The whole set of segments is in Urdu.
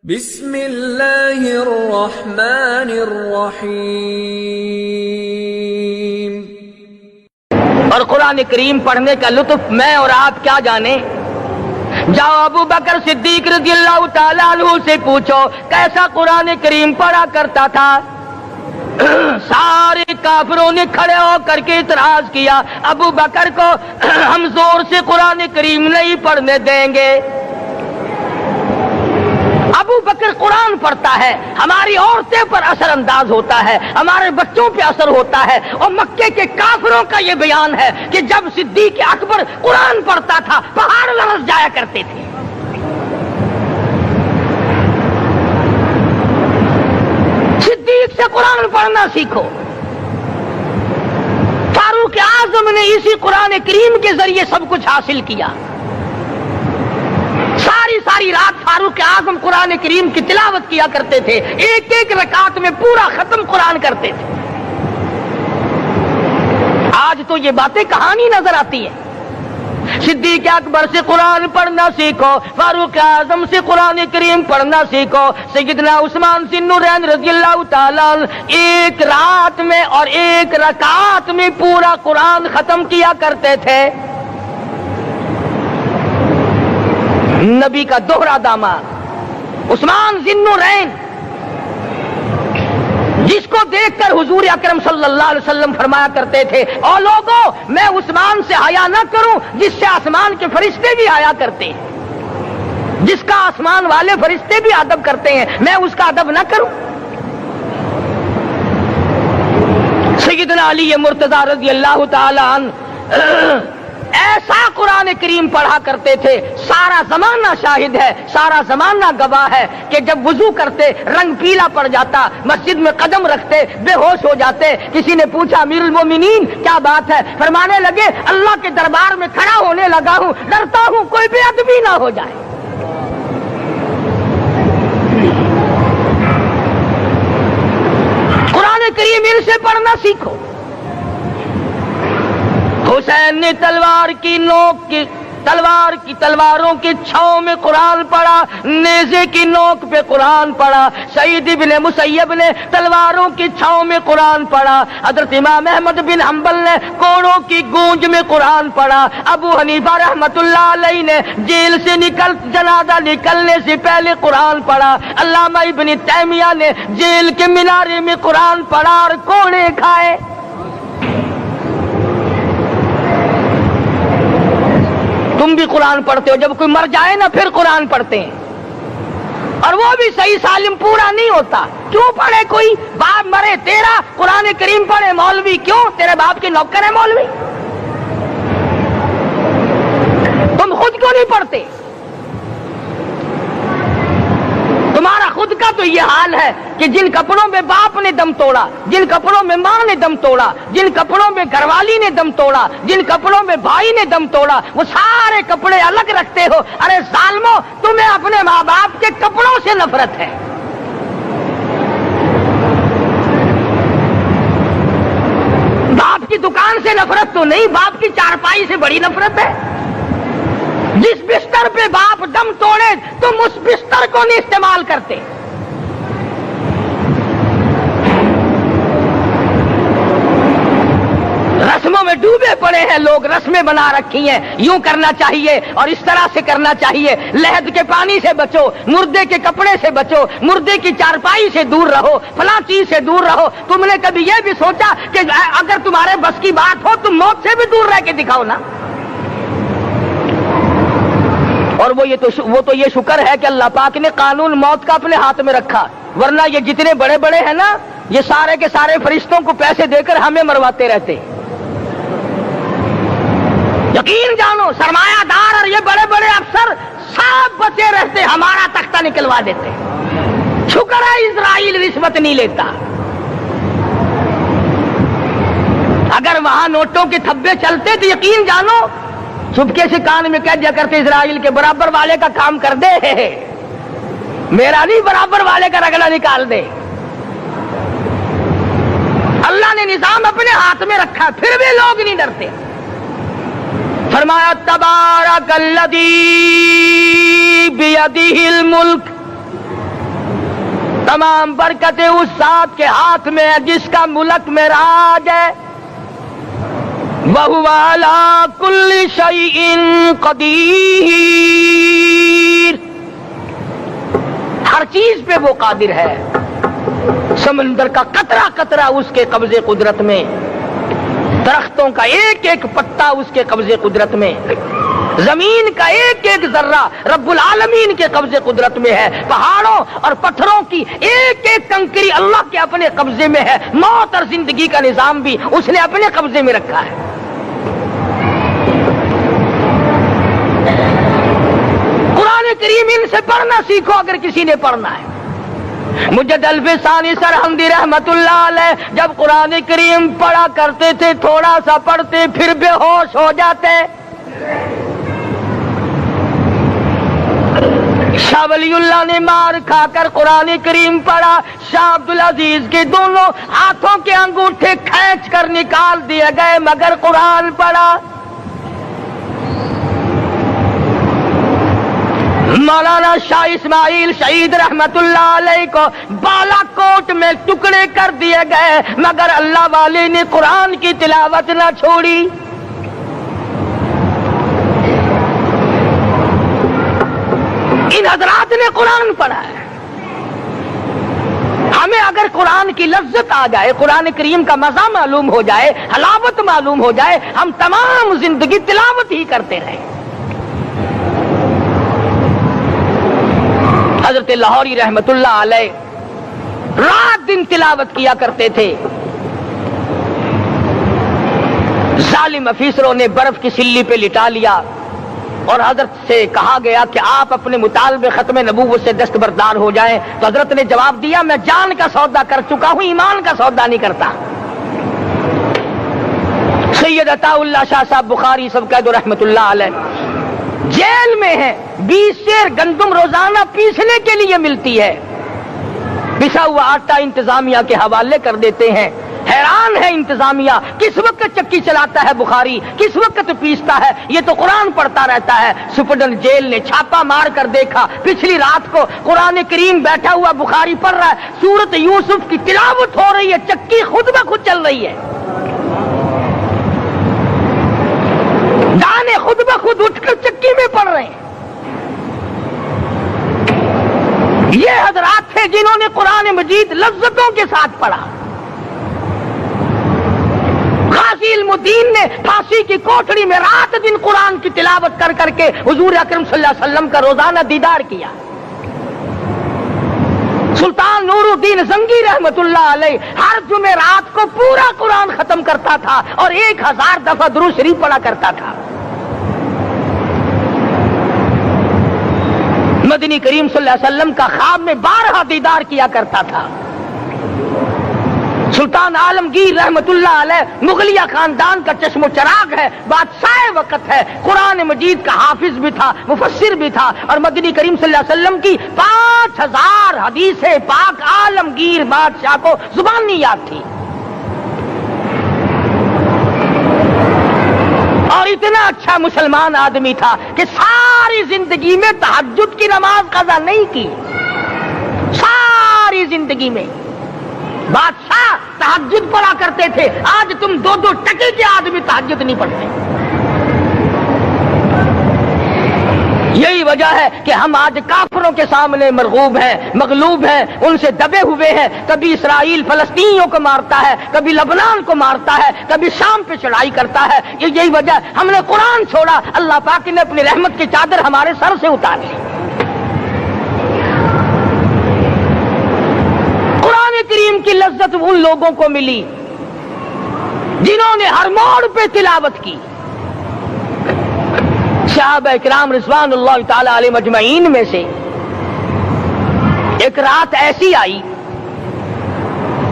بسم اللہ الرحمن الرحیم۔ اور قرآن کریم پڑھنے کا لطف میں اور آپ کیا جانے۔ جاؤ ابو بکر صدیق رضی اللہ تعالیٰ عنہ سے پوچھو کیسا قرآن کریم پڑھا کرتا تھا۔ سارے کافروں نے کھڑے ہو کر کے اعتراض کیا ابو بکر کو ہم زور سے قرآن کریم نہیں پڑھنے دیں گے۔ ابو بکر قرآن پڑھتا ہے، ہماری عورتیں پر اثر انداز ہوتا ہے، ہمارے بچوں پہ اثر ہوتا ہے، اور مکے کے کافروں کا یہ بیان ہے کہ جب صدیق اکبر قرآن پڑھتا تھا پہاڑ لرز جایا کرتے تھے۔ صدیق سے قرآن پڑھنا سیکھو۔ فاروق اعظم نے اسی قرآن کریم کے ذریعے سب کچھ حاصل کیا۔ ساری رات فاروق اعظم قرآن کریم کی تلاوت کیا کرتے تھے، ایک ایک رکعت میں پورا ختم قرآن کرتے تھے۔ آج تو یہ باتیں کہانی نظر آتی ہیں۔ صدیق اکبر سے قرآن پڑھنا سیکھو، فاروق اعظم سے قرآن کریم پڑھنا سیکھو۔ سیدنا عثمان ذی النورین رضی اللہ تعالیٰ ایک رات میں اور ایک رکعت میں پورا قرآن ختم کیا کرتے تھے۔ نبی کا دوہرا داماد عثمان ذی النورین، جس کو دیکھ کر حضور اکرم صلی اللہ علیہ وسلم فرمایا کرتے تھے او لوگوں میں عثمان سے حیا نہ کروں جس سے آسمان کے فرشتے بھی حیا کرتے ہیں، جس کا آسمان والے فرشتے بھی ادب کرتے ہیں، میں اس کا ادب نہ کروں۔ سیدنا علی مرتضی رضی اللہ تعالی عنہ ایسا قرآن کریم پڑھا کرتے تھے، سارا زمانہ شاہد ہے، سارا زمانہ گواہ ہے کہ جب وضو کرتے رنگ پیلا پڑ جاتا، مسجد میں قدم رکھتے بے ہوش ہو جاتے۔ کسی نے پوچھا امیر المومنین کیا بات ہے؟ فرمانے لگے اللہ کے دربار میں کھڑا ہونے لگا ہوں، ڈرتا ہوں کوئی بے ادبی نہ ہو جائے۔ قرآن کریم ان سے پڑھنا سیکھو۔ حسین نے تلوار کی تلواروں کی چھاؤں میں قرآن پڑھا، نیزے کی نوک پہ قرآن پڑھا۔ سعید بن مسیب نے تلواروں کی چھاؤں میں قرآن پڑھا۔ حضرت امام احمد بن حنبل نے کوڑوں کی گونج میں قرآن پڑھا۔ ابو حنیفہ رحمت اللہ علیہ نے جیل سے جنازہ نکلنے سے پہلے قرآن پڑھا۔ علامہ ابن تیمیہ نے جیل کے مینارے میں قرآن پڑھا اور کوڑے کھائے۔ تم بھی قرآن پڑھتے ہو، جب کوئی مر جائے نا پھر قرآن پڑھتے ہیں، اور وہ بھی صحیح سالم پورا نہیں ہوتا۔ کیوں پڑھے؟ کوئی باپ مرے تیرا قرآن کریم پڑھے مولوی، کیوں؟ تیرے باپ کے نوکر ہے مولوی؟ تم خود کیوں نہیں پڑھتے؟ تمہارا خود کا تو یہ حال ہے کہ جن کپڑوں میں باپ نے دم توڑا، جن کپڑوں میں ماں نے دم توڑا، جن کپڑوں میں گھر والی نے دم توڑا، جن کپڑوں میں بھائی نے دم توڑا، وہ سارے کپڑے الگ رکھتے ہو۔ ارے ظالمو، تمہیں اپنے ماں باپ کے کپڑوں سے نفرت ہے۔ باپ کی دکان سے نفرت تو نہیں، باپ کی چارپائی سے بڑی نفرت ہے۔ جس بستر پہ باپ دم توڑے تم اس بستر کو نہیں استعمال کرتے۔ رسموں میں ڈوبے پڑے ہیں لوگ، رسمیں بنا رکھی ہیں، یوں کرنا چاہیے اور اس طرح سے کرنا چاہیے۔ لہد کے پانی سے بچو، مردے کے کپڑے سے بچو، مردے کی چارپائی سے دور رہو، فلاں چیز سے دور رہو۔ تم نے کبھی یہ بھی سوچا کہ اگر تمہارے بس کی بات ہو تم موت سے بھی دور رہ کے دکھاؤ نا؟ اور وہ تو یہ شکر ہے کہ اللہ پاک نے قانون موت کا اپنے ہاتھ میں رکھا، ورنہ یہ جتنے بڑے بڑے ہیں نا، یہ سارے کے سارے فرشتوں کو پیسے دے کر ہمیں مرواتے رہتے۔ یقین جانو سرمایہ دار اور یہ بڑے بڑے افسر سب بچے رہتے، ہمارا تختہ نکلوا دیتے۔ شکر ہے اسرائیل رشوت نہیں لیتا۔ اگر وہاں نوٹوں کے تھبے چلتے تو یقین جانو چپکے سے کان میں کہہ دیا کرتے اسرائیل کے برابر والے کا کام کر دے، میرا نہیں برابر والے کا رگڑا نکال دے۔ اللہ نے نظام اپنے ہاتھ میں رکھا پھر بھی لوگ نہیں ڈرتے۔ فرمایا تبارک الذی بیدہ الملک تمام برکتیں اس ذات کے ہاتھ میں ہے جس کا ملک میں راج ہے. وَهُوَ عَلَى كُلِّ شَيْءٍ قَدِيرٌ. ہر چیز پہ وہ قادر ہے. سمندر کا قطرہ قطرہ اس کے قبضے قدرت میں، درختوں کا ایک ایک پتا اس کے قبضے قدرت میں، زمین کا ایک ایک ذرہ رب العالمین کے قبضے قدرت میں ہے. پہاڑوں اور پتھروں کی ایک ایک کنکری اللہ کے اپنے قبضے میں ہے. موت اور زندگی کا نظام بھی اس نے اپنے قبضے میں رکھا ہے. قرآن کریم ان سے پڑھنا سیکھو اگر کسی نے پڑھنا ہے. مجد الف ثانی سرہندی رحمت اللہ علیہ جب قرآن کریم پڑھا کرتے تھے تھوڑا سا پڑھتے پھر بے ہوش ہو جاتے. شاہ ولی اللہ نے مار کھا کر قرآن کریم پڑھا. شاہ عبدالعزیز کے دونوں ہاتھوں کے انگوٹھے کھینچ کر نکال دیے گئے مگر قرآن پڑھا. مولانا شاہ اسماعیل شہید رحمت اللہ علیہ کو بالا کوٹ میں ٹکڑے کر دیے گئے مگر اللہ والے نے قرآن کی تلاوت نہ چھوڑی. ان حضرات نے قرآن پڑھا ہے. ہمیں اگر قرآن کی لذت آ جائے، قرآن کریم کا مزہ معلوم ہو جائے، حلاوت معلوم ہو جائے، ہم تمام زندگی تلاوت ہی کرتے رہیں. حضرت لاہوری رحمت اللہ علیہ رات دن تلاوت کیا کرتے تھے. ظالم افیسروں نے برف کی سلی پہ لٹا لیا اور حضرت سے کہا گیا کہ آپ اپنے مطالبے ختم نبوت سے دستبردار ہو جائیں. تو حضرت نے جواب دیا میں جان کا سودا کر چکا ہوں، ایمان کا سودا نہیں کرتا. سید عطا اللہ شاہ صاحب بخاری سب کہہ دو رحمت اللہ علیہ جیل میں ہیں. 20 سیر گندم روزانہ پیسنے کے لیے ملتی ہے. پسا ہوا آٹا انتظامیہ کے حوالے کر دیتے ہیں. حیران ہے انتظامیہ کس وقت چکی چلاتا ہے بخاری، کس وقت پیستا ہے، یہ تو قرآن پڑھتا رہتا ہے. سپرڈن جیل نے چھاپا مار کر دیکھا پچھلی رات کو قرآن کریم بیٹھا ہوا بخاری پڑھ رہا ہے، سورت یوسف کی تلاوت ہو رہی ہے، چکی خود بخود چل رہی ہے، دانے خود بخود اٹھ کر چکی میں پڑھ رہے ہیں. یہ حضرات تھے جنہوں نے قرآن مجید لذتوں کے ساتھ پڑھا. غازی علم الدین نے پھانسی کی کوٹڑی میں رات دن قرآن کی تلاوت کر کر کے حضور اکرم صلی اللہ علیہ وسلم کا روزانہ دیدار کیا. سلطان نور الدین زنگی رحمت اللہ علیہ ہر جمعرات کو پورا قرآن ختم کرتا تھا اور 1000 دفعہ درود شریف پڑھا کرتا تھا. مدنی کریم صلی اللہ علیہ وسلم کا خواب میں 12 دیدار کیا کرتا تھا. سلطان عالمگیر رحمت اللہ علیہ مغلیہ خاندان کا چشم و چراغ ہے، بادشاہ وقت ہے، قرآن مجید کا حافظ بھی تھا، مفسر بھی تھا، اور مدنی کریم صلی اللہ علیہ وسلم کی 5000 حدیث پاک عالمگیر بادشاہ کو زبانی یاد تھی. اور اتنا اچھا مسلمان آدمی تھا کہ ساری زندگی میں تہجد کی نماز قضا نہیں کی. ساری زندگی میں بادشاہ تہجد پڑھا کرتے تھے. آج تم 2 ٹکے کے آدمی تہجد نہیں پڑھتے. یہی وجہ ہے کہ ہم آج کافروں کے سامنے مرغوب ہیں، مغلوب ہیں، ان سے دبے ہوئے ہیں. کبھی اسرائیل فلسطینیوں کو مارتا ہے، کبھی لبنان کو مارتا ہے، کبھی شام پہ چڑھائی کرتا ہے. یہی وجہ ہم نے قرآن چھوڑا، اللہ پاک نے اپنی رحمت کی چادر ہمارے سر سے اتاری. قرآن کریم کی لذت ان لوگوں کو ملی جنہوں نے ہر موڑ پہ تلاوت کی. صحابہ اکرام رضوان اللہ تعالی علیہ مجمعین میں سے ایک رات ایسی آئی،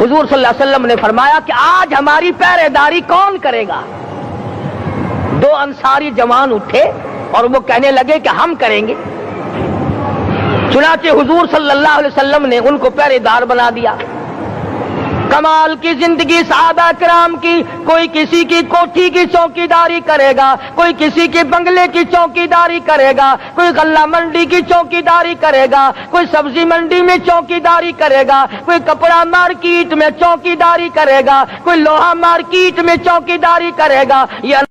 حضور صلی اللہ علیہ وسلم نے فرمایا کہ آج ہماری پہرے داری کون کرے گا. 2 انصاری جوان اٹھے اور وہ کہنے لگے کہ ہم کریں گے. چنانچہ حضور صلی اللہ علیہ وسلم نے ان کو پہرے دار بنا دیا. کمال کی زندگی صحابہ کرام کی، کوئی کسی کی کوٹھی کی چوکیداری کرے گا، کوئی کسی کے بنگلے کی چوکیداری کرے گا، کوئی غلہ منڈی کی چوکیداری کرے گا، کوئی سبزی منڈی میں چوکیداری کرے گا، کوئی کپڑا مارکیٹ میں چوکیداری کرے گا، کوئی لوہا مارکیٹ میں چوکیداری کرے گا۔ یہ